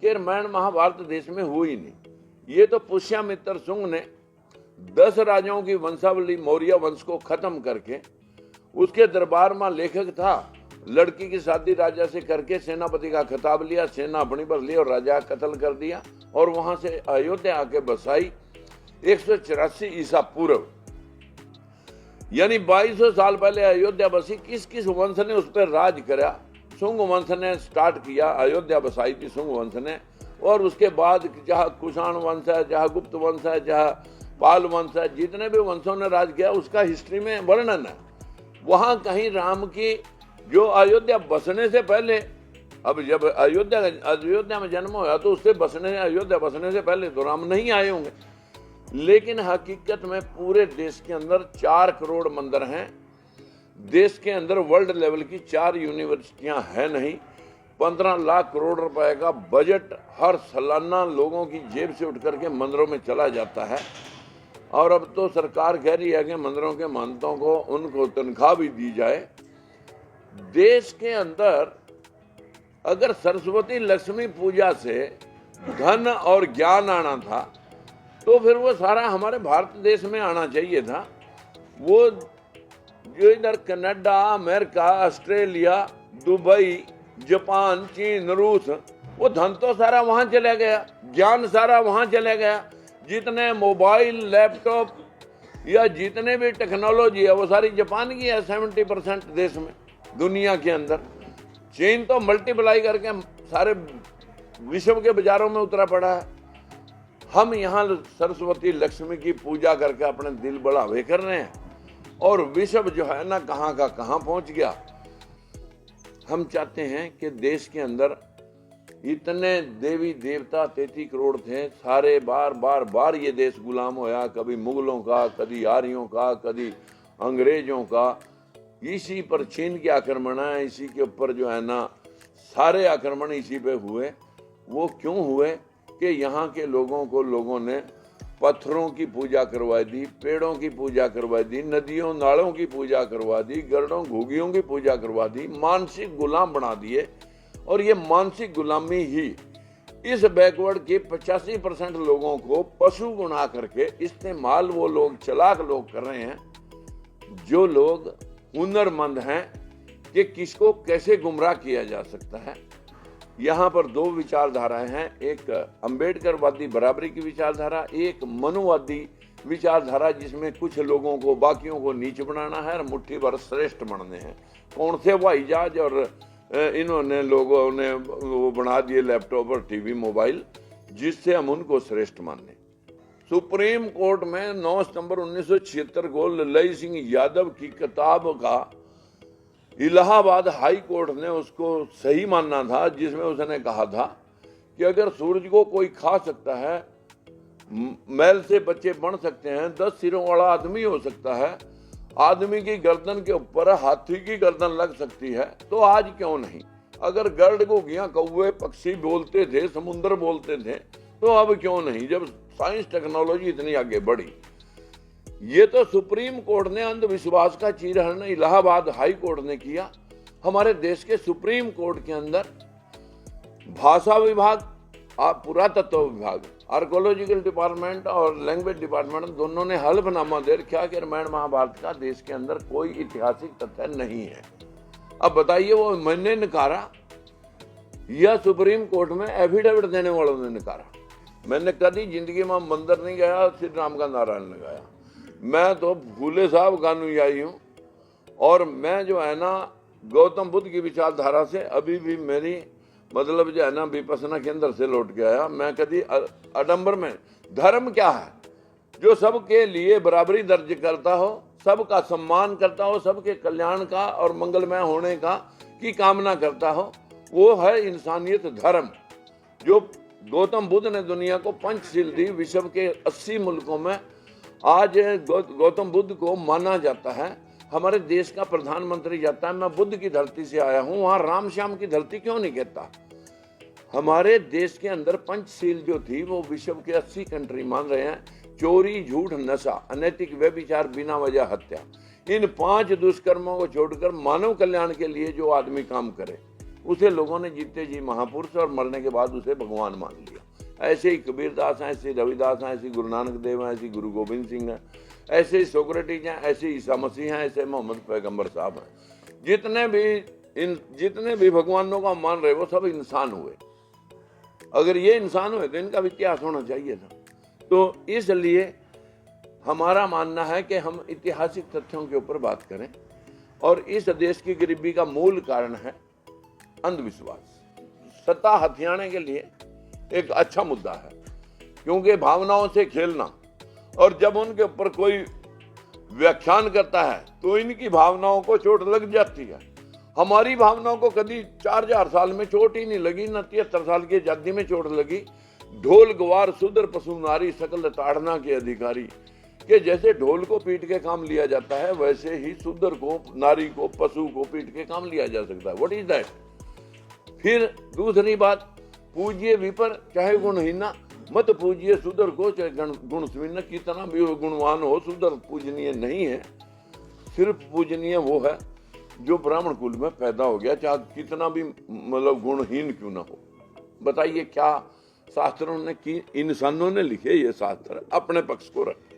कि रामायण महाभारत देश में हुई नहीं। ये तो पुष्यमित्र शुंग ने 10 राजाओं की वंशावली मौर्य वंश को खत्म करके, उसके दरबार में लेखक था, लड़की की शादी राजा से करके सेनापति का खिताब लिया, सेना अपनी पर ली और राजा का कत्ल कर दिया और वहां से अयोध्या आके बसाई 184 ईसा पूर्व, यानी 2200 साल पहले अयोध्या बसी। किस किस वंश ने उस पर राज करा? शुंग वंश ने स्टार्ट किया, अयोध्या बसाई थी शुंग वंश ने, और उसके बाद जहाँ कुषाण वंश है, जहाँ गुप्त वंश है, जहाँ पाल वंश है, जितने भी वंशों ने राज किया उसका हिस्ट्री में वर्णन है। वहां कहीं राम की जो अयोध्या बसने से पहले, अब जब अयोध्या में जन्म हुआ तो उससे अयोध्या बसने से पहले तो राम नहीं आए होंगे, लेकिन हकीकत में पूरे देश के अंदर 4 करोड़ मंदिर हैं। देश के अंदर वर्ल्ड लेवल की 4 यूनिवर्सिटियां हैं नहीं। 15 लाख करोड़ रुपए का बजट हर सालाना लोगों की जेब से उठ करके मंदिरों में चला जाता है। और अब तो सरकार कह रही है कि मंदिरों के महंतों को उनको तनख्वाह भी दी जाए। देश के अंदर अगर सरस्वती लक्ष्मी पूजा से धन और ज्ञान आना था तो फिर वो सारा हमारे भारत देश में आना चाहिए था। वो जो इधर Canada, America, Australia, Dubai, Japan, चीन, रूस, वो धन तो सारा वहां चला गया, ज्ञान सारा वहां चला गया। जितने मोबाइल, लैपटॉप या जितने भी टेक्नोलॉजी है वो सारी जापान की है 70% देश में, दुनिया के अंदर। चीन तो मल्टीप्लाई करके सारे विश्व के बाजारों में उतरा पड़ा है। हम यहाँ सरस्वती लक्ष्मी की पूजा करके अपने दिल बढ़ावे कर रहे हैं और विश्व जो है ना कहाँ का कहाँ पहुंच गया। हम चाहते हैं कि देश के अंदर इतने देवी देवता 33 करोड़ थे, सारे बार ये देश गुलाम होया, कभी मुगलों का, कभी आर्यों का, कभी अंग्रेजों का। इसी पर चीन के आक्रमण है, इसी के ऊपर जो है ना सारे आक्रमण इसी पे हुए। वो क्यों हुए कि यहाँ के लोगों ने पत्थरों की पूजा करवा दी, पेड़ों की पूजा करवा दी, नदियों नालों की पूजा करवा दी, गरुड़ों घुगियों की पूजा करवा दी, मानसिक गुलाम बना दिए। और ये मानसिक गुलामी ही इस बैकवर्ड के 85% लोगों को पशु बना करके इस्तेमाल वो लोग, चालाक लोग कर रहे हैं, जो लोग हुनरमंद हैं कि किसको कैसे गुमराह किया जा सकता है। यहाँ पर 2 विचारधाराएं हैं, एक अंबेडकरवादी बराबरी की विचारधारा, एक मनुवादी विचारधारा, जिसमें कुछ लोगों को बाकियों को नीच बनाना है और मुट्ठी भर श्रेष्ठ बनने हैं। कौन से हवाई जहाज और इन्होंने लोगों ने वो बना दिए लैपटॉप और टीवी, मोबाइल, जिससे हम उनको श्रेष्ठ माने। सुप्रीम कोर्ट में 9 सितंबर 1976 को ललई सिंह यादव की किताब का इलाहाबाद हाई कोर्ट ने उसको सही मानना था, जिसमें उसने कहा था कि अगर सूरज को कोई खा सकता है, मैल से बच्चे बन सकते हैं, 10 सिरों वाला आदमी हो सकता है, आदमी की गर्दन के ऊपर हाथी की गर्दन लग सकती है, तो आज क्यों नहीं? अगर गरुड़ घुगियां, कौवे, पक्षी बोलते थे, समुद्र बोलते थे, तो अब क्यों नहीं, जब साइंस टेक्नोलॉजी इतनी आगे बढ़ी। ये तो सुप्रीम कोर्ट ने अंधविश्वास का चीरहरण इलाहाबाद हाई कोर्ट ने किया। हमारे देश के सुप्रीम कोर्ट के अंदर भाषा विभाग, पुरातत्व विभाग, आर्कोलॉजिकल डिपार्टमेंट और लैंग्वेज डिपार्टमेंट दोनों ने हल्फनामा दे रखा कि रामायण महाभारत का देश के अंदर कोई ऐतिहासिक तथ्य नहीं है। अब बताइए, वो मैंने नकारा या सुप्रीम कोर्ट में एफिडेविट देने वालों ने नकारा? मैंने कभी जिंदगी में मंदिर नहीं गया, श्री राम का नारा नहीं लगाया। मैं तो फूले साहब का अनुयायी हूँ और मैं जो है ना गौतम बुद्ध की विचारधारा से अभी भी मेरी मतलब जो है ना विपसना के अंदर से लौट के आया। मैं कभी आडंबर में, धर्म क्या है? जो सबके लिए बराबरी दर्ज करता हो, सबका सम्मान करता हो, सबके कल्याण का और मंगलमय होने का की कामना करता हो, वो है इंसानियत धर्म। जो गौतम बुद्ध ने दुनिया को पंचशील दी, विश्व के 80 मुल्कों में आज गौतम बुद्ध को माना जाता है। हमारे देश का प्रधानमंत्री जाता है, मैं बुद्ध की धरती से आया हूं, वहां राम श्याम की धरती क्यों नहीं कहता? हमारे देश के अंदर पंचशील जो थी वो विश्व के 80 कंट्री मान रहे हैं। चोरी, झूठ, नशा, अनैतिक व्यभिचार, बिना वजह हत्या, इन 5 दुष्कर्मों को छोड़कर मानव कल्याण के लिए जो आदमी काम करे, उसे लोगों ने जीते जी महापुरुष और मरने के बाद उसे भगवान मान लिया। ऐसे ही कबीरदास हैं, ऐसे ही रविदास हैं, ऐसे ही गुरु नानक देव हैं, ऐसे ही गुरु गोविंद सिंह हैं, ऐसे ही सोक्रेटिस हैं, ऐसे ही ईसा मसीह हैं, ऐसे मोहम्मद पैगंबर साहब हैं। जितने भी भगवानों का मान रहे वो सब इंसान हुए। अगर ये इंसान हुए तो इनका भी इतिहास होना चाहिए था। तो इसलिए हमारा मानना है कि हम ऐतिहासिक तथ्यों के ऊपर बात करें। और इस देश की गरीबी का मूल कारण है अंधविश्वास। सत्ता हथियाने के लिए एक अच्छा मुद्दा है, क्योंकि भावनाओं से खेलना, और जब उनके ऊपर कोई व्याख्यान करता है तो इनकी भावनाओं को चोट लग जाती है। हमारी भावनाओं को कभी 4000 साल में चोट ही नहीं लगी, न 73 साल की आजादी में चोट लगी। ढोल गवार शूद्र पशु नारी सकल ताड़ना के अधिकारी, कि जैसे ढोल को पीट के काम लिया जाता है वैसे ही शूद्र को, नारी को, पशु को पीट के काम लिया जा सकता है। What is that? फिर दूसरी बात, पूज्य विपर चाहे गुणहीना, मत पूज्य शूद्र को चाहे गुणहीन। कितना भी गुणवान हो, शूद्र पूजनीय नहीं है। सिर्फ पूजनीय वो है जो ब्राह्मण कुल में पैदा हो गया, चाहे कितना भी मतलब गुणहीन क्यों ना हो। बताइए क्या शास्त्रों ने की, इंसानों ने लिखे ये शास्त्र अपने पक्ष को रखे।